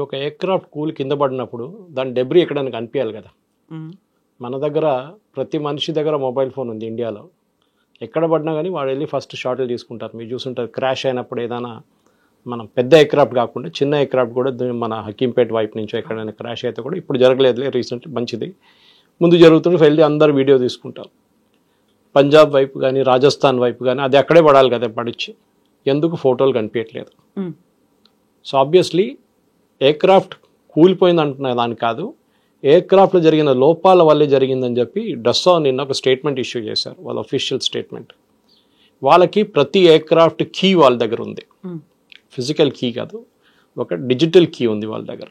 ఒక ఎయిర్క్రాఫ్ట్ కూలి కింద పడినప్పుడు దాని డెబ్రీ ఎక్కడానికి కనిపించాలి కదా. మన దగ్గర ప్రతి మనిషి దగ్గర మొబైల్ ఫోన్ ఉంది ఇండియాలో. ఎక్కడ పడినా కానీ వాడు వెళ్ళి ఫస్ట్ షాట్లు తీసుకుంటారు. మీరు చూసుంటారు క్రాష్ అయినప్పుడు ఏదైనా మనం పెద్ద ఎయిర్క్రాఫ్ట్ కాకుండా చిన్న ఎయిర్క్రాఫ్ట్ కూడా మన హకీంపేట వైపు నుంచో ఎక్కడైనా క్రాష్ అయితే కూడా ఇప్పుడు జరగలేదులే రీసెంట్లీ మంచిది ముందు జరుగుతుంది వెళ్ళి అందరు వీడియో తీసుకుంటారు. పంజాబ్ వైపు కానీ రాజస్థాన్ వైపు కానీ అది అక్కడే పడాలి కదా పడిచ్చి ఎందుకు ఫోటోలు కనిపించట్లేదు. సో ఆబ్వియస్లీ ఎయిర్క్రాఫ్ట్ కూలిపోయింది అంటున్న దాని కాదు, ఎయిర్క్రాఫ్ట్లో జరిగిన లోపాల వల్లే జరిగిందని చెప్పి డస్సా నిన్న ఒక స్టేట్మెంట్ ఇష్యూ చేశారు, వాళ్ళ అఫీషియల్ స్టేట్మెంట్. వాళ్ళకి ప్రతి ఎయిర్క్రాఫ్ట్ కీ వాళ్ళ దగ్గర ఉంది, ఫిజికల్ కీ కాదు, ఒక డిజిటల్ కీ ఉంది వాళ్ళ దగ్గర.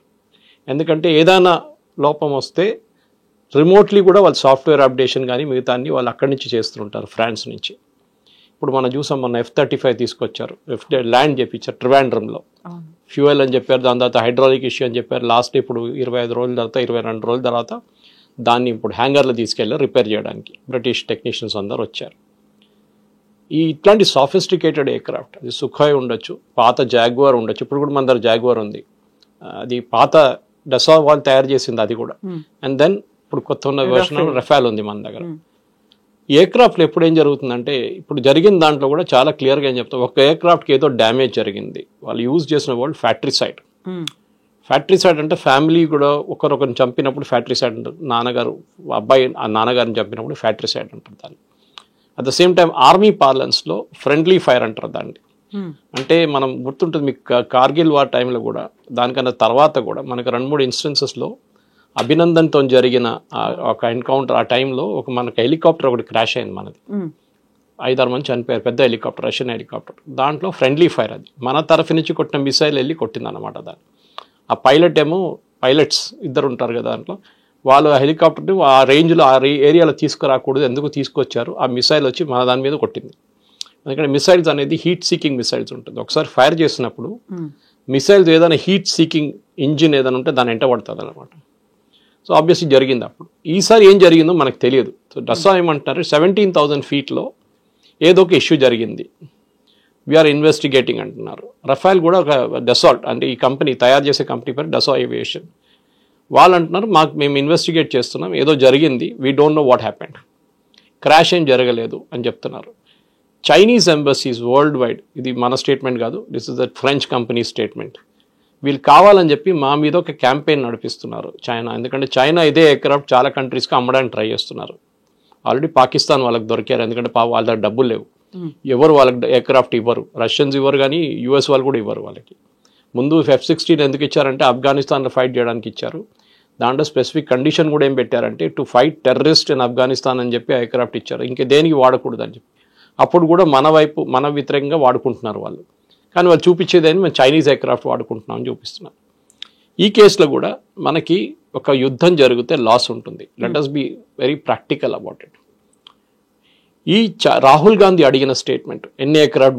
ఎందుకంటే ఏదైనా లోపం వస్తే రిమోట్లీ కూడా వాళ్ళు సాఫ్ట్వేర్ అప్డేషన్ కానీ మిగతా అన్ని వాళ్ళు అక్కడి నుంచి చేస్తుంటారు, ఫ్రాన్స్ నుంచి. ఇప్పుడు మనం చూసాం మొన్న F-35 తీసుకొచ్చారు, ల్యాండ్ చేయించారు ట్రివాండ్రంలో. ఫ్యూయల్ అని చెప్పారు, దాని తర్వాత హైడ్రాలిక్ ఇష్యూ అని చెప్పారు. లాస్ట్ ఇప్పుడు 25 రోజుల తర్వాత 22 రోజుల తర్వాత దాన్ని ఇప్పుడు హ్యాంగర్లో తీసుకెళ్ళి రిపేర్ చేయడానికి బ్రిటిష్ టెక్నీషియన్స్ అందరు వచ్చారు. ఇట్లాంటి సాఫిస్టికేటెడ్ ఎయిర్క్రాఫ్ట్, అది సుఖాయ్ ఉండొచ్చు, పాత జాగ్వార్ ఉండొచ్చు, ఇప్పుడు కూడా మన దగ్గర జాగ్వార్ ఉంది, అది పాత డసా వాళ్ళు తయారు చేసింది అది కూడా. అండ్ దెన్ ఇప్పుడు కొత్త ఉన్న వర్షన్ రఫాల్ ఉంది మన దగ్గర. ఎయిర్క్రాఫ్ట్లో ఎప్పుడు ఏం జరుగుతుందంటే ఇప్పుడు జరిగిన దాంట్లో కూడా చాలా క్లియర్గా ఏం చెప్తాం, ఒక ఎయిర్క్రాఫ్ట్కి ఏదో డ్యామేజ్ జరిగింది, వాళ్ళు యూజ్ చేసిన వర్డ్ ఫ్యాక్టరీసైడ్. ఫ్యాక్టరీసైడ్ అంటే ఫ్యామిలీ కూడా ఒకరొకరిని చంపినప్పుడు ఫ్యాక్టరీసైడ్ అంటారు, నాన్నగారు అబ్బాయి ఆ నాన్నగారిని చంపినప్పుడు ఫ్యాక్టరీసైడ్ అంటారు దాన్ని. At the same time army పార్లెన్స్లో ఫ్రెండ్లీ ఫైర్ అంటారు దాన్ని. అంటే మనం గుర్తుంటుంది మీకు కార్గిల్ వార్ టైంలో కూడా దానికన్నా తర్వాత కూడా మనకు 2-3 ఇన్స్టెన్సెస్లో అభినందన్తో జరిగిన ఒక ఎన్కౌంటర్, ఆ టైంలో ఒక మనకు హెలికాప్టర్ ఒకటి క్రాష్ అయింది మనది, 5-6 మంది చనిపోయారు, పెద్ద హెలికాప్టర్, రష్యన్ హెలికాప్టర్. దాంట్లో ఫ్రెండ్లీ ఫైర్, అది మన తరఫు నుంచి కొట్టిన మిసైల్ వెళ్ళి కొట్టింది అనమాట దాన్ని. ఆ పైలట్స్ ఇద్దరు ఉంటారు కదా దాంట్లో, వాళ్ళు ఆ హెలికాప్టర్ని ఆ రేంజ్లో ఆ ఏరియాలో తీసుకురాకూడదు, ఎందుకు తీసుకొచ్చారు, ఆ మిసైల్ వచ్చి మన దాని మీద కొట్టింది. ఎందుకంటే మిసైల్స్ అనేది హీట్ సీకింగ్ మిసైల్స్ ఉంటుంది, ఒకసారి ఫైర్ చేసినప్పుడు మిసైల్స్ ఏదైనా హీట్ సీకింగ్ ఇంజిన్ ఏదైనా ఉంటే దాన్ని ఎంట పడుతుంది అనమాట. సో ఆబ్వియస్లీ జరిగింది. అప్పుడు ఈసారి ఏం జరిగిందో మనకు తెలియదు. సో డస్సా ఏమంటున్నారు, 17,000 ఫీట్లో ఏదో ఒక ఇష్యూ జరిగింది, వీఆర్ ఇన్వెస్టిగేటింగ్ అంటున్నారు. రఫాల్ కూడా ఒక డసాల్ట్ అంటే ఈ కంపెనీ తయారు చేసే కంపెనీ పేరు డసా ఏవియేషన్. వాళ్ళు అంటున్నారు మేము ఇన్వెస్టిగేట్ చేస్తున్నాం, ఏదో జరిగింది, we don't know what happened, crash ఏం జరగలేదు అని చెప్తున్నారు. చైనీస్ ఎంబసీస్ వరల్డ్ వైడ్, ఇది మన స్టేట్మెంట్ కాదు, this is the French company statement, వీళ్ళు కావాలని చెప్పి మా మీద ఒక క్యాంపెయిన్ నడిపిస్తున్నారు చైనా. ఎందుకంటే చైనా ఇదే ఎయిర్క్రాఫ్ట్ చాలా కంట్రీస్కి అమ్మడానికి ట్రై చేస్తున్నారు. ఆల్రెడీ పాకిస్తాన్ వాళ్ళకి దొరికారు, ఎందుకంటే వాళ్ళ దగ్గర డబ్బులు లేవు, ఎవరు వాళ్ళకి ఎయిర్క్రాఫ్ట్ ఇవ్వరు, రష్యన్స్ ఇవ్వరు, కానీ యూఎస్ వాళ్ళు కూడా ఇవ్వరు వాళ్ళకి. ముందు F-16 ఎందుకు ఇచ్చారంటే ఆఫ్ఘనిస్తాన్లో ఫైట్ చేయడానికి ఇచ్చారు. దాంట్లో స్పెసిఫిక్ కండిషన్ కూడా ఏం పెట్టారంటే to fight terrorist in Afghanistan అని చెప్పి ఎయిర్క్రాఫ్ట్ ఇచ్చారు, ఇంకా దేనికి వాడకూడదు అని చెప్పి. అప్పుడు కూడా మన వ్యతిరేకంగా వాడుకుంటున్నారు వాళ్ళు, కానీ వాళ్ళు చూపించేదని మేము చైనీస్ ఎయిర్క్రాఫ్ట్ వాడుకుంటున్నాం అని చూపిస్తున్నారు. ఈ కేసులో కూడా మనకి ఒక యుద్ధం జరిగితే లాస్ ఉంటుంది. Let us be very practical about it. ఈ రాహుల్ గాంధీ అడిగిన స్టేట్మెంట్ ఎన్ని ఎయిర్క్రాఫ్ట్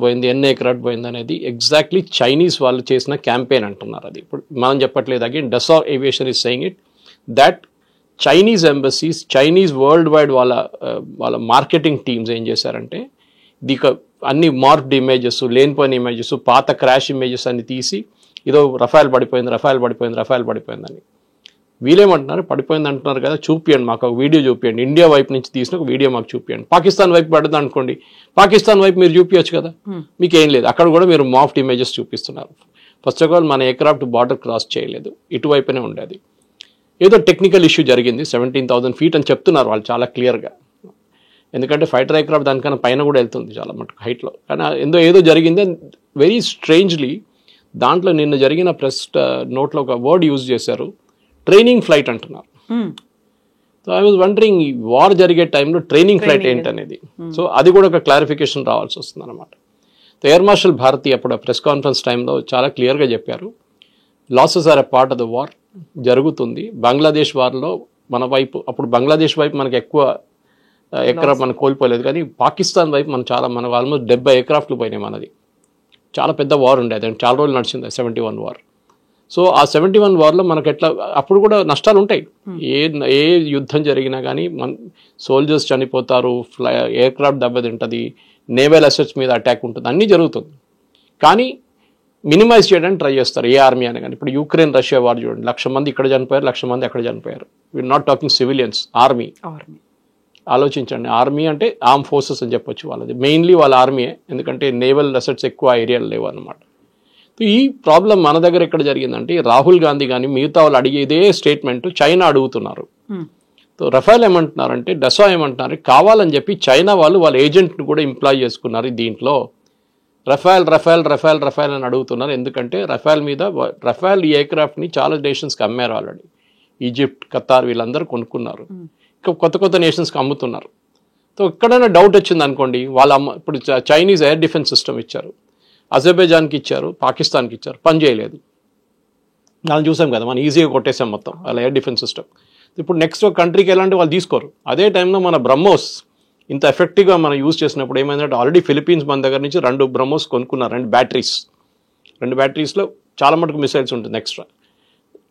పోయింది అనేది ఎగ్జాక్ట్లీ చైనీస్ వాళ్ళు చేసిన క్యాంపెయిన్ అంటున్నారు. అది ఇప్పుడు మనం చెప్పట్లేదు, again డసా aviation is saying it that Chinese embassies, Chinese world wide వాళ్ళ మార్కెటింగ్ టీమ్స్ ఏం చేశారంటే అన్ని మార్క్డ్ ఇమేజెస్, లేనిపోయిన ఇమేజెస్, పాత క్రాష్ ఇమేజెస్ అన్ని తీసి ఏదో రఫాల్ పడిపోయిందని. వీళ్ళేమంటున్నారు, పడిపోయింది అంటున్నారు కదా, చూపియండి మాకు ఒక వీడియో చూపియండి, ఇండియా వైపు నుంచి తీసిన ఒక వీడియో మాకు చూపియండి. పాకిస్తాన్ వైపు పడుతుంది అనుకోండి, పాకిస్తాన్ వైపు మీరు చూపించచ్చు కదా, మీకు ఏం లేదు, అక్కడ కూడా మీరు మాఫ్డ్ ఇమేజెస్ చూపిస్తున్నారు. ఫస్ట్ ఆఫ్ ఆల్ మన ఎయిర్క్రాఫ్ట్ బార్డర్ క్రాస్ చేయలేదు, ఇటువైపునే ఉండేది. ఏదో టెక్నికల్ ఇష్యూ జరిగింది, 17,000 ఫీట్ అని చెప్తున్నారు వాళ్ళు చాలా క్లియర్గా. ఎందుకంటే ఫైటర్ ఎయిర్క్రాఫ్ట్ దానికన్నా పైన కూడా వెళ్తుంది చాలా మటుకు హైట్లో, కానీ ఏదో జరిగింది. వెరీ స్ట్రేంజ్లీ దాంట్లో నిన్న జరిగిన ప్రెస్ నోట్లో ఒక వర్డ్ యూజ్ చేశారు, ట్రైనింగ్ ఫ్లైట్ అంటున్నారు. So I was wondering, war జరిగే టైంలో ట్రైనింగ్ ఫ్లైట్ ఏంటనేది. సో అది కూడా ఒక క్లారిఫికేషన్ రావాల్సి వస్తుంది అనమాట. ఎయిర్ మార్షల్ భారతి అప్పుడు ప్రెస్ కాన్ఫరెన్స్ టైంలో చాలా క్లియర్గా చెప్పారు, losses are a part of the war, జరుగుతుంది. బంగ్లాదేశ్ వార్లో మన వైపు, అప్పుడు బంగ్లాదేశ్ వైపు మనకు ఎక్కువ ఎయిర్క్రాఫ్ట్ మనం కోల్పోలేదు, కానీ పాకిస్తాన్ వైపు మనం ఆల్మోస్ట్ 70 ఎయిర్క్రాఫ్ట్లు పోయినాయి. మనది చాలా పెద్ద వార్ ఉండేది, చాలా రోజులు నడిచింది 71 వార్. సో ఆ 71 వార్లో మనకు ఎట్లా అప్పుడు కూడా నష్టాలు ఉంటాయి, ఏ యుద్ధం జరిగినా కానీ సోల్జర్స్ చనిపోతారు, ఎయిర్క్రాఫ్ట్ దెబ్బతింటుంది, నేవల్ అసెట్స్ మీద అటాక్ ఉంటుంది, అన్నీ జరుగుతుంది. కానీ మినిమైజ్ చేయడానికి ట్రై చేస్తారు ఏ ఆర్మీ అని. కానీ ఇప్పుడు యూక్రెయిన్ రష్యా వార్ చూడండి, 1,00,000 మంది ఇక్కడ చనిపోయారు, 1,00,000 మంది అక్కడ చనిపోయారు. We're not talking civilians, army. ఆలోచించండి, ఆర్మీ అంటే ఆర్మ్ ఫోర్సెస్ అని చెప్పొచ్చు వాళ్ళది. మెయిన్లీ వాళ్ళ ఆర్మీయే, ఎందుకంటే నేవల్ అసెట్స్ ఎక్కువ ఏరియాలు లేవు అనమాట. ఈ ప్రాబ్లం మన దగ్గర ఎక్కడ జరిగిందంటే రాహుల్ గాంధీ కానీ మిగతా వాళ్ళు అడిగేదే స్టేట్మెంట్ చైనా అడుగుతున్నారు. రఫేల్ ఏమంటున్నారంటే, డసా ఏమంటున్నారు, కావాలని చెప్పి చైనా వాళ్ళు వాళ్ళ ఏజెంట్ని కూడా ఎంప్లాయ్ చేసుకున్నారు దీంట్లో. రఫేల్ రఫేల్ రఫేల్ రఫేల్ అని అడుగుతున్నారు. ఎందుకంటే రఫేల్ ఈ ఎయిర్క్రాఫ్ట్ని చాలా నేషన్స్కి అమ్మారు ఆల్రెడీ. ఈజిప్ట్, ఖతార్ వీళ్ళందరూ కొనుక్కున్నారు. ఇంకా కొత్త కొత్త నేషన్స్కి అమ్ముతున్నారు. సో ఎక్కడైనా డౌట్ వచ్చింది అనుకోండి, ఇప్పుడు చైనీస్ ఎయిర్ డిఫెన్స్ సిస్టమ్ ఇచ్చారు, అజర్బైజాన్కి ఇచ్చారు, పాకిస్తాన్కి ఇచ్చారు, పని చేయలేదు. దాన్ని చూసాం కదా, మనం ఈజీగా కొట్టేసాం మొత్తం వాళ్ళ ఎయిర్ డిఫెన్స్ సిస్టమ్. ఇప్పుడు నెక్స్ట్ కంట్రీకి ఎలాంటి వాళ్ళు తీసుకోరు. అదే టైంలో మన బ్రహ్మోస్ ఇంత ఎఫెక్టివ్గా మనం యూజ్ చేసినప్పుడు ఏమైందంటే, ఆల్రెడీ ఫిలిపీన్స్ మన దగ్గర నుంచి 2 బ్రహ్మోస్ కొనుక్కున్నారు, 2 బ్యాటరీస్లో చాలా మటుకు మిసైల్స్ ఉంటుంది ఎక్స్ట్రా.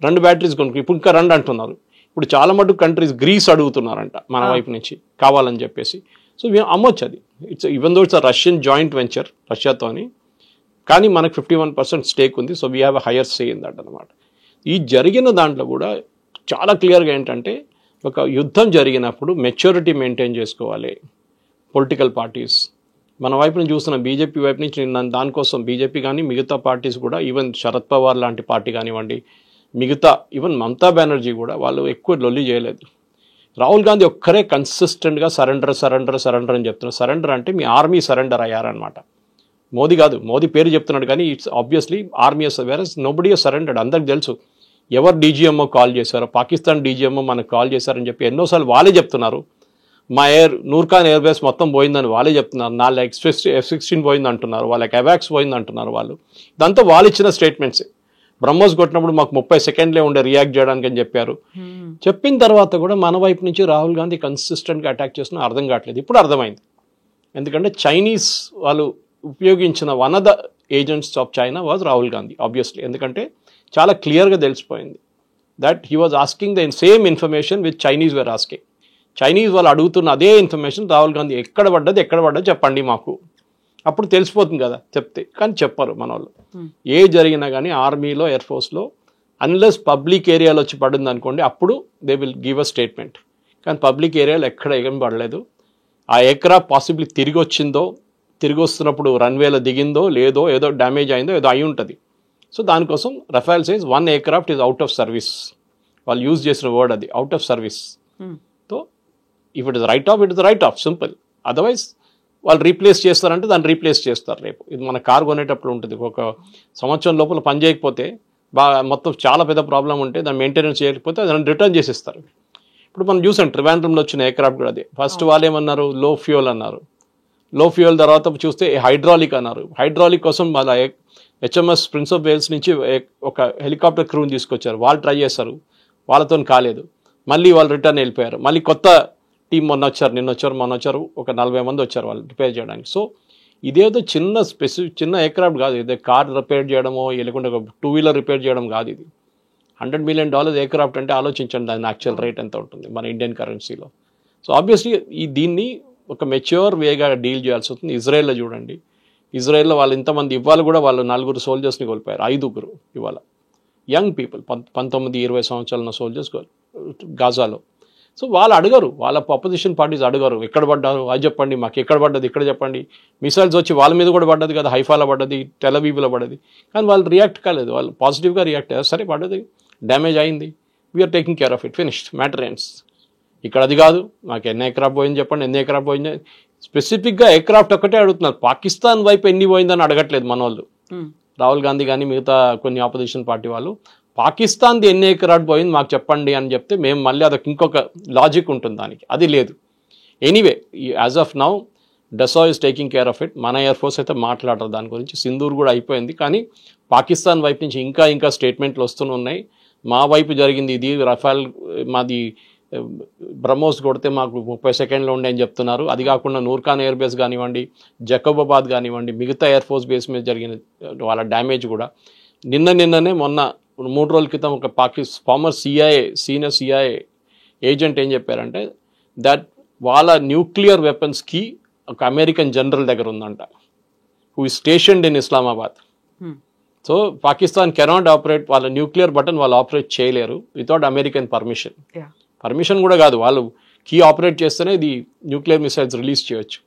2 బ్యాటరీస్ కొనుక్కు ఇప్పుడు ఇంకా 2 అంటున్నారు. ఇప్పుడు చాలా మటుకు కంట్రీస్ గ్రీస్ అడుగుతున్నారంట మన వైపు నుంచి కావాలని చెప్పేసి. సో మేము అమ్మొచ్చు అది. Even though it's Russian joint venture రష్యాతోని, కానీ మనకు 51% స్టేక్ ఉంది. So we have a higher say in that అనమాట. ఈ జరిగిన దాంట్లో కూడా చాలా క్లియర్గా ఏంటంటే, ఒక యుద్ధం జరిగినప్పుడు మెచ్యూరిటీ మెయింటైన్ చేసుకోవాలి పొలిటికల్ పార్టీస్. మన వైపు నుంచి చూస్తున్న బీజేపీ వైపు నుంచి దానికోసం బీజేపీ కానీ మిగతా పార్టీస్ కూడా, ఈవెన్ శరద్ పవార్ లాంటి పార్టీ కానివ్వండి, మిగతా ఈవెన్ మమతా బెనర్జీ కూడా వాళ్ళు ఎక్కువ లొల్లి చేయలేదు. రాహుల్ గాంధీ ఒక్కరే కన్సిస్టెంట్గా సరెండర్ అని చెప్తున్నారు. సరెండర్ అంటే మీ ఆర్మీ సరెండర్ అయ్యారనమాట. మోదీ కాదు, మోదీ పేరు చెప్తున్నాడు కానీ it's obviously army whereas nobody surrendered. అందరికి తెలుసు ఎవరు డీజీఎంఓ కాల్ చేశారో, పాకిస్తాన్ డీజీఎంఓ మనకు కాల్ చేశారని చెప్పి ఎన్నోసార్లు వాళ్ళే చెప్తున్నారు. మా నూర్ఖాన్ ఎయిర్ బేస్ మొత్తం పోయిందని వాళ్ళే చెప్తున్నారు. 4 F-16 పోయింది అంటున్నారు, వాళ్ళకి అవాక్స్ పోయింది అంటున్నారు వాళ్ళు. ఇదంతా వాళ్ళు ఇచ్చిన స్టేట్మెంట్స్. బ్రహ్మోస్ కొట్టినప్పుడు మాకు 30 సెకండ్లే ఉండే రియాక్ట్ చేయడానికి అని చెప్పారు. చెప్పిన తర్వాత కూడా మన వైపు నుంచి రాహుల్ గాంధీ కన్సిస్టెంట్గా అటాక్ చేస్తున్నా అర్థం కావట్లేదు. ఇప్పుడు అర్థమైంది, ఎందుకంటే చైనీస్ వాళ్ళు ఉపయోగించిన one of the agents of China was Rahul Gandhi obviously. ఎందుకంటే చాలా క్లియర్గా తెలిసిపోయింది that he was asking the same information with Chinese were asking. Chinese వాళ్ళు అడుగుతున్న అదే ఇన్ఫర్మేషన్ రాహుల్ గాంధీ ఎక్కడ పడ్డది చెప్పండి మాకు, అప్పుడు తెలిసిపోతుంది కదా చెప్తే. కానీ చెప్పరు మన వాళ్ళు. ఏ జరిగినా కానీ ఆర్మీలో ఎయిర్ ఫోర్స్లో అన్లెస్ పబ్లిక్ ఏరియాలో వచ్చి పడింది అనుకోండి, అప్పుడు they will give a statement. కానీ పబ్లిక్ ఏరియాలో ఎక్కడ ఏం పడలేదు. ఆ ఎయిర్క్రాఫ్ట్ పాసిబిలీ తిరిగి వస్తున్నప్పుడు రన్వేలో దిగిందో లేదో, ఏదో డ్యామేజ్ అయిందో ఏదో అయి ఉంటుంది. సో దానికోసం Rafale says 1 aircraft is out of service. వాళ్ళు యూజ్ చేసిన వర్డ్ అది, out of service. So if it is right of simple. Otherwise వాళ్ళు రీప్లేస్ చేస్తారంటే దాన్ని రీప్లేస్ చేస్తారు రేపు. ఇది మన కారు కొనేటప్పుడు ఉంటుంది, ఒక సంవత్సరం లోపల పని చేయకపోతే మొత్తం చాలా పెద్ద ప్రాబ్లం ఉంటే దాన్ని మెయింటెనెన్స్ చేయకపోతే దాన్ని రిటర్న్ చేసేస్తారు. ఇప్పుడు మనం చూసాం ట్రివాండ్రంలో వచ్చిన ఎయిర్క్రాఫ్ట్ కూడా అదే. ఫస్ట్ వాళ్ళు ఏమన్నారు, లో ఫ్యూయల్ అన్నారు. లో ఫ్యూయల్ తర్వాత చూస్తే హైడ్రాలిక్ అన్నారు. హైడ్రాలిక్ కోసం వాళ్ళ HMS ప్రిన్స్ ఆఫ్ వేల్స్ నుంచి ఒక హెలికాప్టర్ క్రూని తీసుకొచ్చారు. వాళ్ళు ట్రై చేస్తారు, వాళ్ళతో కాలేదు. మళ్ళీ వాళ్ళు రిటర్న్ వెళ్ళిపోయారు. మళ్ళీ కొత్త టీం మొన్న వచ్చారు, ఒక 40 మంది వచ్చారు వాళ్ళు రిపేర్ చేయడానికి. సో ఇదేదో చిన్న ఎయిర్క్రాఫ్ట్ కాదు. ఇదే కార్ రిపేర్ చేయడమో లేకుంటే ఒక 2-వీలర్ రిపేర్ చేయడం కాదు. ఇది $100 million ఎయిర్క్రాఫ్ట్ అంటే ఆలోచించండి దాని యాక్చువల్ రేట్ ఎంత ఉంటుంది మన ఇండియన్ కరెన్సీలో. సో ఆబ్వియస్లీ దీన్ని ఒక మెచ్యూర్ వేగా డీల్ చేయాల్సి వస్తుంది. ఇజ్రాయెల్లో చూడండి, ఇజ్రాయెల్లో వాళ్ళు ఇంతమంది ఇవాళ కూడా వాళ్ళు 4 సోల్జర్స్ని కోల్పోయారు, 5 ఇవాళ యంగ్ పీపుల్, 19-20 సంవత్సరాల ఉన్న సోల్జర్స్ గాజాలో. సో వాళ్ళు అడగరు, వాళ్ళ అపోజిషన్ పార్టీస్ అడగరు ఎక్కడ పడ్డారు అది చెప్పండి, మాకు ఎక్కడ పడ్డది ఇక్కడ చెప్పండి. మిసైల్స్ వచ్చి వాళ్ళ మీద కూడా పడ్డది కదా, హైఫాలో పడ్డది, టెలవీవ్లో పడ్డది. కానీ వాళ్ళు రియాక్ట్ కాలేదు, వాళ్ళు పాజిటివ్గా రియాక్ట్ అయ్యారు. సరే పడ్డది, డ్యామేజ్ అయింది, we're taking care of it, finished, matter ends. ఇక్కడ అది కాదు, మాకు ఎన్ని ఎయిర్క్రాఫ్ట్ పోయింది చెప్పండి, ఎన్ని ఎయిర్క్రాఫ్ట్ పోయింది. స్పెసిఫిక్గా ఎయిర్క్రాఫ్ట్ ఒక్కటే అడుగుతున్నారు, పాకిస్తాన్ వైపు ఎన్ని పోయిందని అడగట్లేదు మన వాళ్ళు. రాహుల్ గాంధీ కానీ మిగతా కొన్ని ఆపోజిషన్ పార్టీ వాళ్ళు పాకిస్తాన్ది ఎన్ని ఎయిర్క్రాఫ్ట్ పోయింది మాకు చెప్పండి అని చెప్తే మేము మళ్ళీ అదొక ఇంకొక లాజిక్ ఉంటుంది దానికి, అది లేదు. Anyway as of now డసా is taking care of it. మన ఎయిర్ ఫోర్స్ అయితే మాట్లాడరు దాని గురించి, సింధూర్ కూడా అయిపోయింది. కానీ పాకిస్తాన్ వైపు నుంచి ఇంకా స్టేట్మెంట్లు వస్తూనే ఉన్నాయి. మా వైపు జరిగింది ఇది, రఫేల్ మాది బ్రహ్మోస్ కొడితే మాకు 30 సెకండ్లో ఉండే అని చెప్తున్నారు. అది కాకుండా నూర్ఖాన్ ఎయిర్ బేస్ కానివ్వండి, జకోబాబాద్ కానివ్వండి, మిగతా ఎయిర్ ఫోర్స్ బేస్ మీద జరిగిన వాళ్ళ డ్యామేజ్ కూడా మొన్న 3 రోజుల క్రితం ఒక ఫార్మర్ సీనియర్ CIA ఏజెంట్ ఏం చెప్పారంటే దట్ వాళ్ళ న్యూక్లియర్ వెపన్స్కి ఒక అమెరికన్ జనరల్ దగ్గర ఉందంట, who is స్టేషన్డ్ in Islamabad. So Pakistan cannot operate, వాళ్ళ న్యూక్లియర్ బటన్ వాళ్ళు ఆపరేట్ చేయలేరు వితౌట్ అమెరికన్ పర్మిషన్. పర్మిషన్ కూడా కాదు, వాళ్ళు కీ ఆపరేట్ చేస్తేనే ఇది న్యూక్లియర్ మిసైల్స్ రిలీజ్ చేయొచ్చు.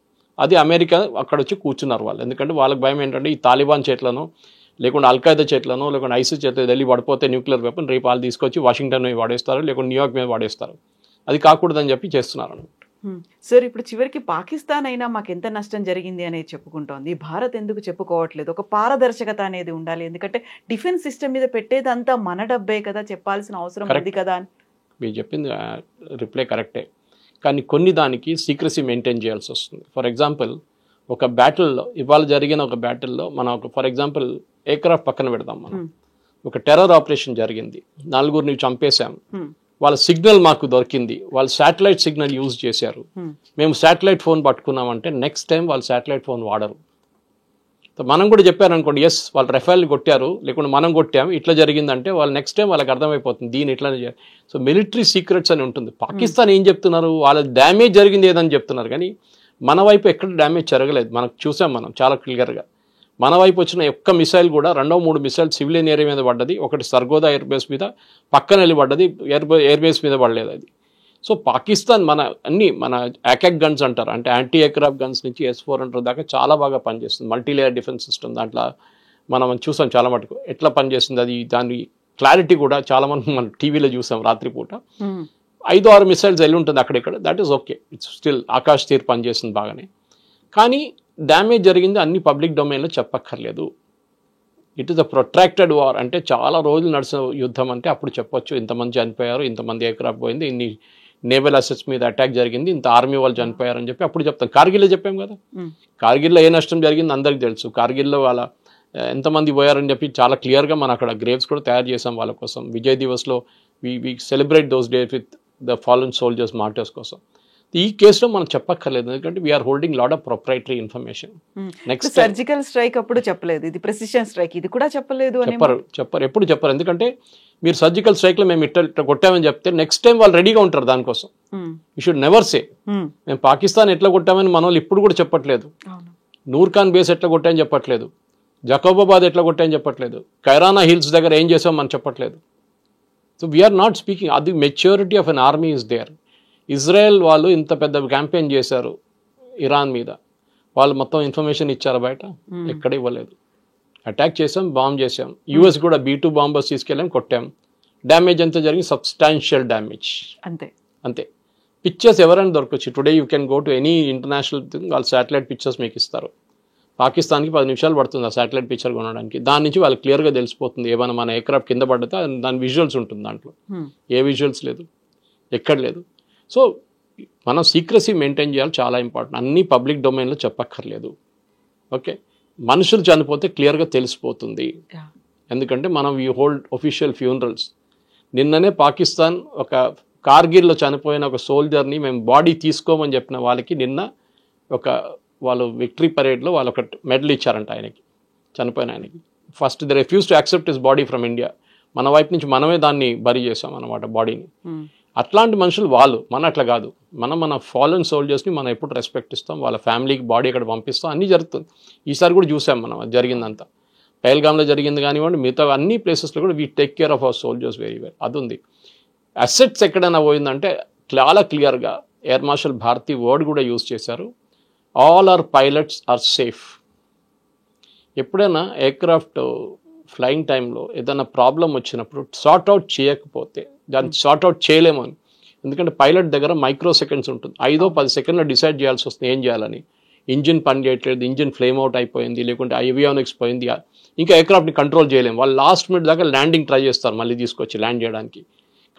అది అమెరికా అక్కడ వచ్చి కూర్చున్నారు వాళ్ళు. ఎందుకంటే వాళ్ళకి భయం ఏంటంటే ఈ తాలిబాన్ చేట్లను, లేకుంటే అల్ఖైదా చేట్లను, లేకుంటే ఐసిస్ చేతులు ఢిల్లీ పడిపోతే న్యూక్లియర్ వెపన్ రేపు వాళ్ళు తీసుకొచ్చి వాషింగ్టన్ మీద వాడేస్తారు, లేకుంటే న్యూయార్క్ మీద వాడేస్తారు. అది కాకూడదని చెప్పి చేస్తున్నారు అన్నమాట. సార్, ఇప్పుడు చివరికి పాకిస్తాన్ అయినా మాకు ఎంత నష్టం జరిగింది అనేది చెప్పుకుంటోంది, భారత్ ఎందుకు చెప్పుకోవట్లేదు? ఒక పారదర్శకత అనేది ఉండాలి, ఎందుకంటే డిఫెన్స్ సిస్టమ్ మీద పెట్టేదంతా మన డబ్బే కదా, చెప్పాల్సిన అవసరం ఉంది కదా అని. మీరు చెప్పింది రిప్లై కరెక్టే, కానీ కొన్ని దానికి సీక్రసీ మెయింటైన్ చేయాల్సి వస్తుంది. ఫర్ ఎగ్జాంపుల్ ఒక బ్యాటిల్లో, ఇవాళ జరిగిన ఒక బ్యాటిల్లో మనం ఒక ఫర్ ఎగ్జాంపుల్ ఎయిర్క్రాఫ్ట్ పక్కన పెడదాం, మనం ఒక టెర్రర్ ఆపరేషన్ జరిగింది, 4గురిని చంపేశాం, వాళ్ళ సిగ్నల్ మాకు దొరికింది, వాళ్ళు శాటిలైట్ సిగ్నల్ యూజ్ చేశారు, మేము శాటిలైట్ ఫోన్ పట్టుకున్నామంటే నెక్స్ట్ టైం వాళ్ళు శాటిలైట్ ఫోన్ వాడరు. మనం కూడా చెప్పారనుకోండి, ఎస్ వాళ్ళు రెఫైల్ కొట్టారు, లేకుంటే మనం కొట్టాము, ఇట్లా జరిగిందంటే వాళ్ళు నెక్స్ట్ టైం వాళ్ళకి అర్థమైపోతుంది దీని ఇట్లానే చేయాలి. సో మిలిటరీ సీక్రెట్స్ అని ఉంటుంది. పాకిస్తాన్ ఏం చెప్తున్నారు, వాళ్ళ డ్యామేజ్ జరిగింది ఏదని చెప్తున్నారు, కానీ మన వైపు ఎక్కడ డ్యామేజ్ జరగలేదు. మనకు చూసాం మనం చాలా క్లియర్గా. మన వైపు వచ్చిన ఒక్క మిసైల్ కూడా 2-3 మిసైల్ సివిలియన్ ఏరియా మీద పడ్డది, ఒకటి సర్గోదా ఎయిర్ బేస్ మీద పక్కన వెళ్ళి పడ్డది, ఎయిర్ బేస్ మీద పడలేదు అది. సో పాకిస్తాన్ మన యాకాక్ గన్స్ అంటారు, అంటే యాంటీ ఎయిర్క్రాఫ్ట్ గన్స్ నుంచి S-400 దాకా చాలా బాగా పనిచేస్తుంది. మల్టీలేయర్ డిఫెన్స్ సిస్టమ్, దాంట్లో మనం చూసాం చాలా మటుకు ఎట్లా పనిచేస్తుంది అది. దాని క్లారిటీ కూడా చాలా మంది మనం టీవీలో చూసాం రాత్రిపూట. 5-6 మిసైల్స్ వెళ్ళి ఉంటుంది అక్కడిక్కడ, that is okay, it's still Akash Teer పనిచేస్తుంది బాగానే. కానీ డ్యామేజ్ జరిగింది అన్ని పబ్లిక్ డొమైన్లో చెప్పక్కర్లేదు. It is the protracted war, అంటే చాలా రోజులు నడిచిన యుద్ధం అంటే అప్పుడు చెప్పొచ్చు ఇంతమంది చనిపోయారు, ఇంతమంది ఎయిర్క్రాఫ్ట్ పోయింది, ఇన్ని నేవల్ అసెట్స్ మీద అటాక్ జరిగింది, ఇంత ఆర్మీ వాళ్ళు చనిపోయారు అని చెప్పి అప్పుడు చెప్తాం. కార్గిల్లో చెప్పాం కదా, కార్గిల్లో ఏ నష్టం జరిగింది అందరికి తెలుసు. కార్గిల్లో వాళ్ళ ఎంతమంది పోయారని చెప్పి చాలా క్లియర్గా మనం అక్కడ గ్రేవ్స్ కూడా తయారు చేసాం వాళ్ళ కోసం. విజయ్ దివస్లో we celebrate those days with the fallen soldiers martyrs కోసం. ఈ కేసులో మనం చెప్పక్కర్లేదు, ఎందుకంటే we are holding lot of proprietary information. Next surgical strike అప్పుడు చెప్పలేదు, ఇది ప్రెసిషన్ స్ట్రైక్, ఇది కూడా చెప్పలేదు, చెప్పరు ఎప్పుడు చెప్పరు. ఎందుకంటే మీరు సర్జికల్ స్ట్రైక్ లో మేము ఇట్లా కొట్టామని చెప్తే నెక్స్ట్ టైం వాళ్ళు రెడీగా ఉంటారు దానికోసం. యూ షుడ్ నెవర్ సే మేము పాకిస్తాన్ ఎట్లా కొట్టామని మన వాళ్ళు ఇప్పుడు కూడా చెప్పట్లేదు. నూర్ఖాన్ బేస్ ఎట్లా కొట్టామని చెప్పట్లేదు, జకోబాబాద్ ఎట్లా కొట్టామని చెప్పట్లేదు, కైరానా హిల్స్ దగ్గర ఏం చేసాం మనం చెప్పట్లేదు. సో వీఆర్ నాట్ స్పీకింగ్, అది maturity of an army is there. Israel వాళ్ళు ఇంత పెద్ద క్యాంపెయిన్ చేశారు ఇరాన్ మీద, వాళ్ళు మొత్తం ఇన్ఫర్మేషన్ ఇచ్చారు బయట, ఎక్కడ ఇవ్వలేదు. అటాక్ చేసాం, బాంబ్ చేసాం, యూఎస్ కూడా B-2 బాంబర్స్ తీసుకెళ్ళాం, కొట్టాం. డ్యామేజ్ ఎంత జరిగింది, సబ్స్టాన్షియల్ డ్యామేజ్, అంతే. పిక్చర్స్ ఎవరైనా దొరకచ్చు. Today you can go to any international thing, వాళ్ళు శాటిలైట్ పిక్చర్స్ మీకు ఇస్తారు. పాకిస్తాన్కి 10 నిమిషాలు పడుతుంది ఆ శాటిలైట్ పిక్చర్ కొనడానికి. దాని నుంచి వాళ్ళకి క్లియర్గా తెలిసిపోతుంది ఏమైనా మన ఎయిర్క్రాఫ్ట్ కింద పడితే దాని విజువల్స్ ఉంటుంది, దాంట్లో ఏ విజువల్స్ లేదు, ఎక్కడ లేదు. సో మనం సీక్రసీ మెయింటైన్ చేయాలి, చాలా ఇంపార్టెంట్. అన్ని పబ్లిక్ డొమైన్లో చెప్పక్కర్లేదు. ఓకే, మనుషులు చనిపోతే క్లియర్గా తెలిసిపోతుంది, ఎందుకంటే మనం వీ హోల్డ్ ఒఫీషియల్ ఫ్యూనరల్స్. నిన్ననే పాకిస్తాన్ ఒక కార్గిల్లో చనిపోయిన ఒక సోల్జర్ని మేము బాడీ తీసుకోమని చెప్పిన వాళ్ళకి నిన్న వాళ్ళు విక్టరీ పరేడ్లో వాళ్ళు ఒక మెడల్ ఇచ్చారంట ఆయనకి, చనిపోయిన ఆయనకి. First the refuse to accept his body from India. మన వైపు నుంచి మనమే దాన్ని బరీ చేసాం అన్నమాట బాడీని. అట్లాంటి మనుషులు వాళ్ళు, మన అట్లా కాదు. మన ఫాలన్ సోల్జర్స్ని మనం ఎప్పుడు రెస్పెక్ట్ ఇస్తాం, వాళ్ళ ఫ్యామిలీకి బాడీ అక్కడ పంపిస్తాం, అన్నీ జరుగుతుంది. ఈసారి కూడా చూసాం మనం అది జరిగిందంతా. పహల్గామ్లో జరిగింది కానివ్వండి, మిగతా అన్ని ప్లేసెస్లో కూడా we take care of our soldiers very well. అది ఉంది. అసెట్స్ ఎక్కడైనా పోయిందంటే చాలా క్లియర్గా ఎయిర్ మార్షల్ భారతి వర్డ్ కూడా యూజ్ చేశారు, all our pilots are safe. ఎప్పుడైనా ఎయిర్క్రాఫ్ట్ ఫ్లయింగ్ టైంలో ఏదైనా ప్రాబ్లం వచ్చినప్పుడు సార్ట్అవుట్ చేయకపోతే దాన్ని సార్ట్అవుట్ చేయలేము అని, ఎందుకంటే పైలట్ దగ్గర మైక్రో సెకండ్స్ ఉంటుంది, 5-10 సెకండ్లో డిసైడ్ చేయాల్సి వస్తుంది ఏం చేయాలని. ఇంజిన్ పని చేయట్లేదు, ఇంజిన్ ఫ్లేమ్ అవుట్ అయిపోయింది, లేకుంటే ఏవియానిక్స్ పోయింది, ఇంకా ఎయిర్క్రాఫ్ట్ని కంట్రోల్ చేయలేము. వాళ్ళు లాస్ట్ మినిట్ దాకా ల్యాండింగ్ ట్రై చేస్తారు మళ్ళీ తీసుకొచ్చి ల్యాండ్ చేయడానికి.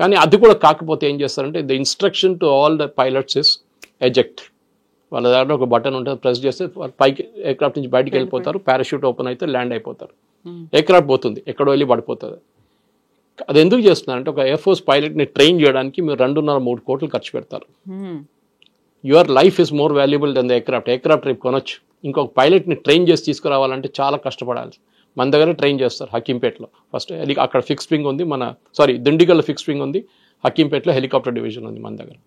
కానీ అది కూడా కాకపోతే ఏం చేస్తారంటే the instruction to all the pilots is eject. వాళ్ళ దగ్గర ఒక బటన్ ఉంటుంది, ప్రెస్ చేస్తే పైకి ఎయిర్క్రాఫ్ట్ నుంచి బయటికి వెళ్ళిపోతారు, పారాషూట్ ఓపెన్ అయితే ల్యాండ్ అయిపోతారు, ఎయిర్క్రాఫ్ట్ పోతుంది, ఎక్కడో వెళ్ళి పడిపోతుంది. అది ఎందుకు చేస్తున్నారంటే ఒక ఎయిర్ ఫోర్స్ పైలట్ని ట్రైన్ చేయడానికి మీరు 2.5-3 కోట్లు ఖర్చు పెడతారు. Your life is more valuable than the aircraft. Aircraft రేపు కొనొచ్చు, ఇంకొక పైలట్ని ట్రైన్ చేసి తీసుకురావాలంటే చాలా కష్టపడాలి. మన దగ్గర ట్రైన్ చేస్తారు హకీంపేటలో. ఫస్ట్ అక్కడ ఫిక్స్ వింగ్ ఉంది, దిండిగల్లో ఫిక్స్ వింగ్ ఉంది, హకీంపేటలో హెలికాప్టర్ డివిజన్ ఉంది మన దగ్గర.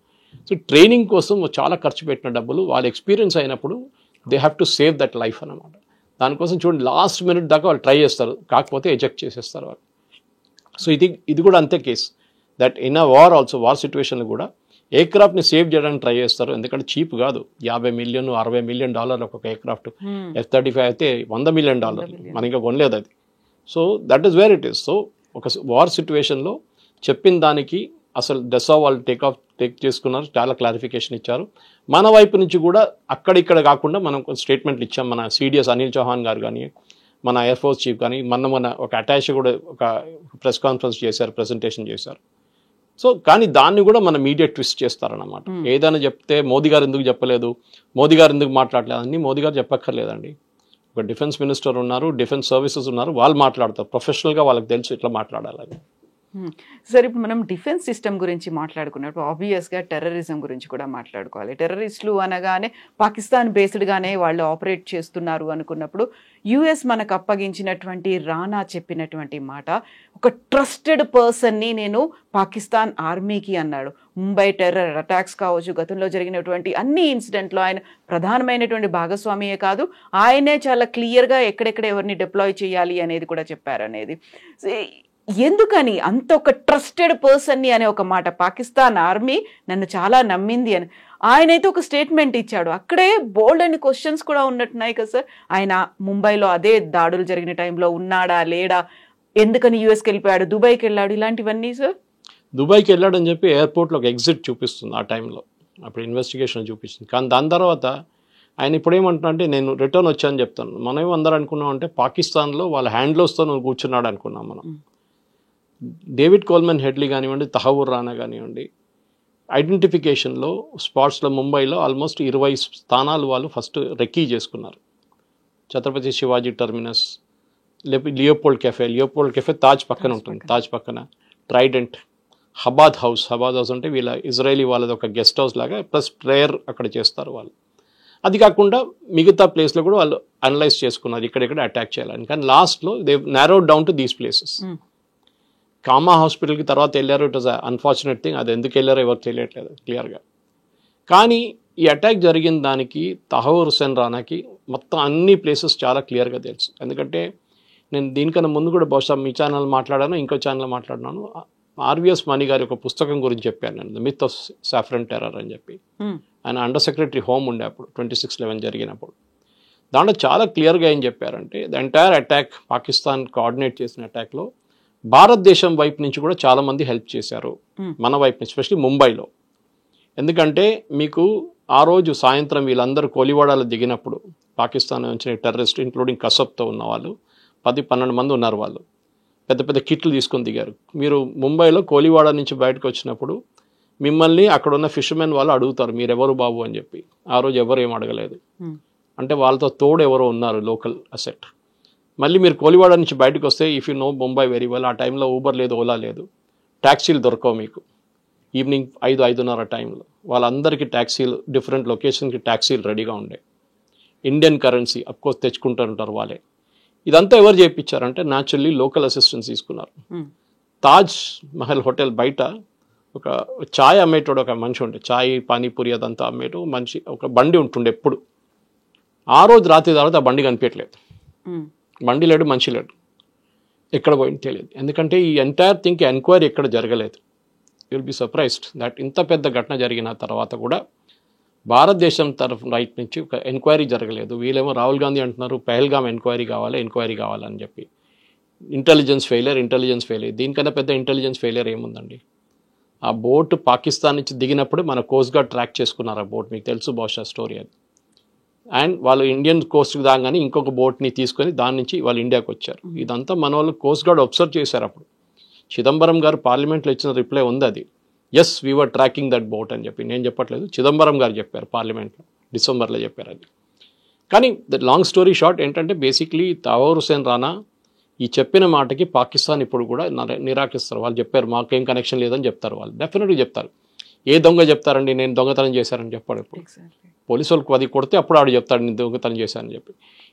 సో ట్రైనింగ్ కోసం చాలా ఖర్చు పెట్టిన డబ్బులు వాళ్ళ ఎక్స్పీరియన్స్ అయినప్పుడు they have to save that life అన్నమాట. దానికోసం చూడండి లాస్ట్ మినిట్ దాకా వాళ్ళు ట్రై చేస్తారు, కాకపోతే ఎజెక్ట్ చేసేస్తారు వాళ్ళు. సో ఇది కూడా అంతే case. That in a war also, war సిచ్యువేషన్లో కూడా ఎయిర్క్రాఫ్ట్ని సేవ్ చేయడానికి ట్రై చేస్తారు. ఎందుకంటే చీప్ కాదు, $50 మిలియన్ $60 మిలియన్ ఒక్కొక్క ఎయిర్క్రాఫ్ట్. F-35 అయితే $100 మిలియన్, మన ఇంకా కొనలేదు అది. So that is where it is. So ఒక వార్ సిచ్యువేషన్లో చెప్పిన దానికి అసలు డెసా వాళ్ళు టేక్ చేసుకున్నారు, చాలా క్లారిఫికేషన్ ఇచ్చారు. మన వైపు నుంచి కూడా అక్కడిక్కడ కాకుండా మనం స్టేట్మెంట్లు ఇచ్చాం. మన CDS అనిల్ చౌహాన్ గారు కానీ, మన ఎయిర్ ఫోర్స్ చీఫ్ కానీ మన ఒక అటాచ్ కూడా ఒక ప్రెస్ కాన్ఫరెన్స్ చేశారు, ప్రెజెంటేషన్ చేశారు. సో కానీ దాన్ని కూడా మన మీడియా ట్విస్ట్ చేస్తారన్నమాట. ఏదైనా చెప్తే మోదీ గారు ఎందుకు చెప్పలేదు, మోదీ గారు ఎందుకు మాట్లాడలేదు అని మోదీ గారు చెప్పక్కర్లేదండి. ఒక డిఫెన్స్ మినిస్టర్ ఉన్నారు, డిఫెన్స్ సర్వీసెస్ ఉన్నారు, వాళ్ళు మాట్లాడతారు ప్రొఫెషనల్గా, వాళ్ళకి తెలుసు ఇట్లా మాట్లాడాలని. సరే, ఇప్పుడు మనం డిఫెన్స్ సిస్టమ్ గురించి మాట్లాడుకున్నప్పుడు ఆబ్వియస్గా టెర్రరిజం గురించి కూడా మాట్లాడుకోవాలి. టెర్రరిస్టులు అనగానే పాకిస్తాన్ బేస్డ్గానే వాళ్ళు ఆపరేట్ చేస్తున్నారు అనుకున్నప్పుడు యుఎస్ మనకు అప్పగించినటువంటి రానా చెప్పినటువంటి మాట, ఒక ట్రస్టెడ్ పర్సన్ని నేను పాకిస్తాన్ ఆర్మీకి అన్నాడు. ముంబై టెర్రర్ అటాక్స్ కావచ్చు, గతంలో జరిగినటువంటి అన్ని ఇన్సిడెంట్లో ఆయన ప్రధానమైనటువంటి భాగస్వామియే కాదు, ఆయనే చాలా క్లియర్గా ఎక్కడెక్కడ ఎవరిని డిప్లాయ్ చేయాలి అనేది కూడా చెప్పారనేది. ఎందుకని అంత ఒక ట్రస్టెడ్ పర్సన్ని అనే ఒక మాట, పాకిస్తాన్ ఆర్మీ నన్ను చాలా నమ్మింది అని ఆయనైతే ఒక స్టేట్మెంట్ ఇచ్చాడు. అక్కడే బోల్డ్ అని క్వశ్చన్స్ కూడా ఉన్నట్టున్నాయి కదా సార్. ఆయన ముంబైలో అదే దాడులు జరిగిన టైంలో ఉన్నాడా లేడా, ఎందుకని యూఎస్కి వెళ్ళిపోయాడు, దుబాయ్కి వెళ్ళాడు, ఇలాంటివన్నీ సార్. దుబాయ్కి వెళ్ళాడని చెప్పి ఎయిర్పోర్ట్లో ఒక ఎగ్జిట్ చూపిస్తుంది ఆ టైంలో, అప్పుడు ఇన్వెస్టిగేషన్ చూపిస్తుంది. కానీ దాని తర్వాత ఆయన ఇప్పుడు ఏమంటున్నా అంటే నేను రిటర్న్ వచ్చానని చెప్తాను. మనం అందరూ అనుకున్నాం అంటే పాకిస్తాన్లో వాళ్ళ హ్యాండ్లోస్తో నువ్వు కూర్చున్నాడు అనుకున్నాం మనం. డేవిడ్ కోల్మన్ హెడ్లీ కానివ్వండి, తహవూర్ రానా కానివ్వండి, ఐడెంటిఫికేషన్లో స్పాట్స్లో ముంబైలో ఆల్మోస్ట్ 20 స్థానాలు వాళ్ళు ఫస్ట్ రెక్కీ చేసుకున్నారు. Chhatrapati Shivaji terminus, Leopold cafe Taj పక్కన ఉంటుంది, తాజ్ పక్కన ట్రైడెంట్, హబాద్ హౌస్ అంటే వీళ్ళ ఇజ్రాయలీ వాళ్ళది ఒక గెస్ట్ హౌస్ లాగా, ప్లస్ ప్రేయర్ అక్కడ చేస్తారు వాళ్ళు. అది కాకుండా మిగతా ప్లేస్లో కూడా వాళ్ళు అనలైజ్ చేసుకున్నారు ఇక్కడెక్కడ అటాక్ చేయాలని. కానీ లాస్ట్లో they నారోడ్ down to these places. Comma హాస్పిటల్కి తర్వాత వెళ్ళారు, ఇట్ వాజ్ అన్ఫార్చునేట్ థింగ్. అది ఎందుకు వెళ్ళారో ఎవరు తెలియట్లేదు క్లియర్గా. కానీ ఈ అటాక్ జరిగిన దానికి తహవూర్ హుస్సేన్ రానాకి మొత్తం అన్ని ప్లేసెస్ చాలా క్లియర్గా తెలుసు. ఎందుకంటే నేను దీనికన్నా ముందు కూడా బహుశా మీ ఛానల్ మాట్లాడాను, ఇంకో ఛానల్ మాట్లాడినాను. ఆర్విఎస్ మణి గారి ఒక పుస్తకం గురించి చెప్పాను నేను, the myth of saffron terror అని చెప్పి. ఆయన అండర్ సెక్రటరీ హోమ్ ఉండే అప్పుడు 26/11 జరిగినప్పుడు. దాంట్లో చాలా క్లియర్గా ఏం చెప్పారంటే the entire attack, Pakistan coordinate చేసిన అటాక్లో భారతదేశం వైపు నుంచి కూడా చాలామంది హెల్ప్ చేశారు, మన వైపు నుంచి, ఎస్పెషలీ ముంబైలో. ఎందుకంటే మీకు ఆ రోజు సాయంత్రం వీళ్ళందరూ కోలివాడాలో దిగినప్పుడు పాకిస్తాన్ నుంచి టెర్రరిస్ట్ ఇంక్లూడింగ్ కసబ్తో ఉన్న వాళ్ళు 10-12 మంది ఉన్నారు. వాళ్ళు పెద్ద పెద్ద కిట్లు తీసుకొని దిగారు. మీరు ముంబైలో కోలివాడ నుంచి బయటకు వచ్చినప్పుడు మిమ్మల్ని అక్కడ ఉన్న ఫిషర్మెన్ వాళ్ళు అడుగుతారు మీరెవరు బాబు అని చెప్పి. ఆ రోజు ఎవరు ఏం అడగలేదు, అంటే వాళ్ళతో తోడు ఎవరో ఉన్నారు లోకల్ అసెట్. మళ్ళీ మీరు కోలివాడ నుంచి బయటకు వస్తే, if you know Mumbai very well, ఆ టైంలో ఊబర్ లేదు, ఓలా లేదు, ట్యాక్సీలు దొరకవు మీకు. ఈవినింగ్ 5-5:30 టైంలో వాళ్ళందరికీ ట్యాక్సీలు, డిఫరెంట్ లొకేషన్కి ట్యాక్సీలు రెడీగా ఉండే. ఇండియన్ కరెన్సీ అఫ్కోర్స్ తెచ్చుకుంటూ ఉంటారు వాళ్ళే. ఇదంతా ఎవరు చేయించారంటే న్యాచురల్లీ లోకల్ అసిస్టెన్స్ తీసుకున్నారు. తాజ్ మహల్ హోటల్ బయట ఒక ఛాయ్ అమ్మేటోడు ఒక మనిషి ఉండే, ఛాయ్ పానీపూరి అదంతా అమ్మేటో మనిషి ఒక బండి ఉంటుండే ఎప్పుడు. ఆ రోజు రాత్రి తర్వాత ఆ బండి కనిపించట్లేదు, బండి లేడు, మనిషి లేడు, ఎక్కడ పోయింది తెలియదు. ఎందుకంటే ఈ ఎంటైర్ థింగ్ ఎంక్వైరీ ఎక్కడ జరగలేదు. You will be surprised that ఇంత పెద్ద ఘటన జరిగిన తర్వాత కూడా భారతదేశం తరఫు రైట్ నుంచి ఒక ఎంక్వైరీ జరగలేదు. వీళ్ళేమో రాహుల్ గాంధీ అంటున్నారు పెహల్గామ్ ఎంక్వైరీ కావాలని చెప్పి. Intelligence failure. దీనికన్నా పెద్ద ఇంటెలిజెన్స్ ఫెయిలియర్ ఏముందండి? ఆ బోట్ పాకిస్తాన్ నుంచి దిగినప్పుడు మన కోస్ట్ గార్డ్ ట్రాక్ చేసుకున్నారు ఆ బోట్, మీకు తెలుసు బహుశా స్టోరీ అది. అండ్ వాళ్ళు ఇండియన్ కోస్ట్కి దాగానే ఇంకొక బోట్ని తీసుకొని దాని నుంచి వాళ్ళు ఇండియాకి వచ్చారు. ఇదంతా మన వాళ్ళు కోస్ట్ గార్డ్ అబ్జర్వ్ చేశారు. అప్పుడు చిదంబరం గారు పార్లమెంట్లో ఇచ్చిన రిప్లై ఉంది అది, yes we were tracking that boat అని చెప్పి. నేను చెప్పట్లేదు, చిదంబరం గారు చెప్పారు పార్లమెంట్లో, డిసెంబర్లో చెప్పారు అది. కానీ ద లాంగ్ స్టోరీ షార్ట్ ఏంటంటే బేసిక్లీ తహవూర్ హుస్సేన్ రానా ఈ చెప్పిన మాటకి పాకిస్తాన్ ఇప్పుడు కూడా నిరాకరిస్తారు. వాళ్ళు చెప్పారు మాకేం కనెక్షన్ లేదని చెప్తారు. వాళ్ళు డెఫినెట్గా చెప్తారు. ఏ దొంగ చెప్తారండి నేను దొంగతనం చేశారని చెప్పాడు. ఇప్పుడు పోలీసు వాళ్ళకి అది కొడితే అప్పుడు ఆడు చెప్తాడు నేను దొంగతనం చేశానని చెప్పి.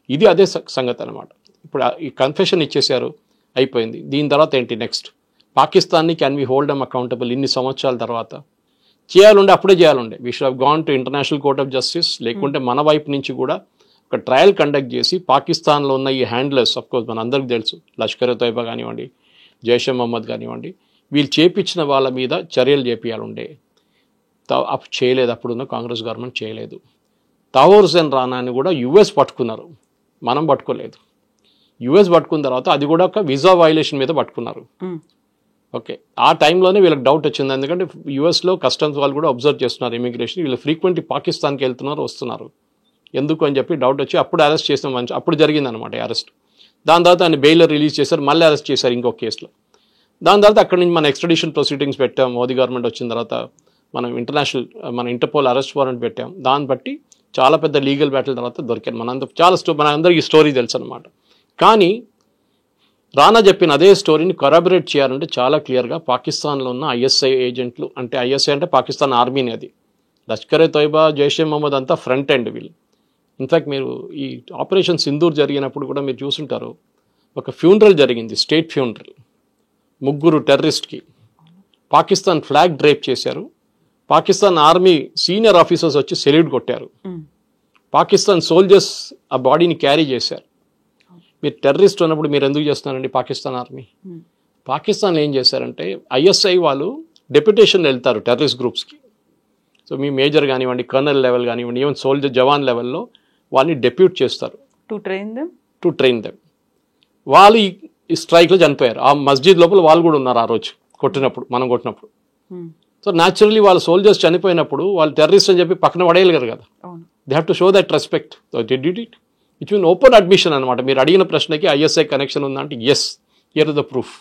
ఇది అదే సంగతి అనమాట. ఇప్పుడు ఈ కన్ఫెషన్ ఇచ్చేశారు, అయిపోయింది. దీని తర్వాత ఏంటి నెక్స్ట్? పాకిస్తాన్ని can we hold them accountable ఇన్ని సంవత్సరాల తర్వాత? చేయాలంటే అప్పుడే చేయాలండే. We should have gone to international court of justice, లేకుంటే మన వైపు నుంచి కూడా ఒక ట్రయల్ కండక్ట్ చేసి పాకిస్తాన్లో ఉన్న ఈ హ్యాండ్లర్స్ అఫ్కోర్స్ మన అందరికీ తెలుసు, లష్కర్ తోయిబా కానివ్వండి, జైషే మహమ్మద్ కానివ్వండి, వీళ్ళు చేపించిన వాళ్ళ మీద చర్యలు చేపియాలండే. చేయలేదు, అప్పుడున్న కాంగ్రెస్ గవర్నమెంట్ చేయలేదు. తావూర్ హుసేన్ రానాని కూడా యుఎస్ పట్టుకున్నారు, మనం పట్టుకోలేదు. యుఎస్ పట్టుకున్న తర్వాత అది కూడా ఒక వీసా వైలేషన్ మీద పట్టుకున్నారు. ఓకే, ఆ టైంలోనే వీళ్ళకి డౌట్ వచ్చింది, ఎందుకంటే యుఎస్లో కస్టమ్స్ వాళ్ళు కూడా అబ్జర్వ్ చేస్తున్నారు ఇమిగ్రేషన్, వీళ్ళు ఫ్రీక్వెంట్లీ పాకిస్తాన్కి వెళ్తున్నారు వస్తున్నారు, ఎందుకు అని చెప్పి డౌట్ వచ్చి అప్పుడు అరెస్ట్ చేసిన మంచి అప్పుడు జరిగిందనమాట అరెస్ట్. దాని తర్వాత ఆయన బెయిల్ రిలీజ్ చేశారు, మళ్ళీ అరెస్ట్ చేశారు ఇంకొక కేసులో. దాని తర్వాత అక్కడి నుంచి మన ఎక్స్ట్రడిషన్ ప్రొసీడింగ్స్ పెట్టాం. మోదీ గవర్నమెంట్ వచ్చిన తర్వాత మనం మన ఇంటర్పోల్ అరెస్ట్ వారెంట్ పెట్టాం. దాన్ని బట్టి చాలా పెద్ద లీగల్ బ్యాటిల్ తర్వాత దొరికారు. మన అందరికీ స్టోరీ తెలుసు అనమాట. కానీ రానా చెప్పిన అదే స్టోరీని కొరాబరేట్ చేయాలంటే చాలా క్లియర్గా పాకిస్తాన్లో ఉన్న ఐఎస్ఐ ఏజెంట్లు, అంటే ఐఎస్ఐ అంటే పాకిస్తాన్ ఆర్మీని, అది లష్కర్ తోయిబా, జైషే మహమ్మద్ అంతా ఫ్రంట్ ఎండ్ వీళ్ళు. ఇన్ఫ్యాక్ట్ మీరు ఈ ఆపరేషన్ సింధూర్ జరిగినప్పుడు కూడా మీరు చూసుంటారు, ఒక ఫ్యూనరల్ జరిగింది, స్టేట్ ఫ్యూనరల్. 3 టెర్రరిస్ట్కి పాకిస్తాన్ ఫ్లాగ్ డ్రేప్ చేశారు. పాకిస్తాన్ ఆర్మీ సీనియర్ ఆఫీసర్స్ వచ్చి సెల్యూట్ కొట్టారు. పాకిస్తాన్ సోల్జర్స్ ఆ బాడీని క్యారీ చేశారు. మీరు టెర్రరిస్ట్ ఉన్నప్పుడు మీరు ఎందుకు చేస్తున్నారండి పాకిస్తాన్ ఆర్మీ? పాకిస్తాన్ ఏం చేశారంటే ఐఎస్ఐ వాళ్ళు డెప్యుటేషన్ వెళ్తారు టెర్రరిస్ట్ గ్రూప్స్కి. సో మీ మేజర్ కానివ్వండి, కర్నల్ లెవెల్ కానివ్వండి, ఈవెన్ సోల్జర్ జవాన్ లెవెల్లో వాళ్ళని డెప్యూట్ చేస్తారు టు ట్రైన్ దెమ్. వాళ్ళు ఈ స్ట్రైక్లో చనిపోయారు. ఆ మస్జిద్ లోపల వాళ్ళు కూడా ఉన్నారు ఆ రోజు మనం కొట్టినప్పుడు. సో న్యాచురల్లీ వాళ్ళ సోల్జర్స్ చనిపోయినప్పుడు వాళ్ళు టెర్రరిస్ట్ అని చెప్పి పక్కన పడేయలేరు కదా, they have to show that respect. So they did it. It's mean open admission అనమాట. మీరు అడిగిన ప్రశ్నకి ఐఎస్ఐ కనెక్షన్ ఉందంటే yes, here is the proof.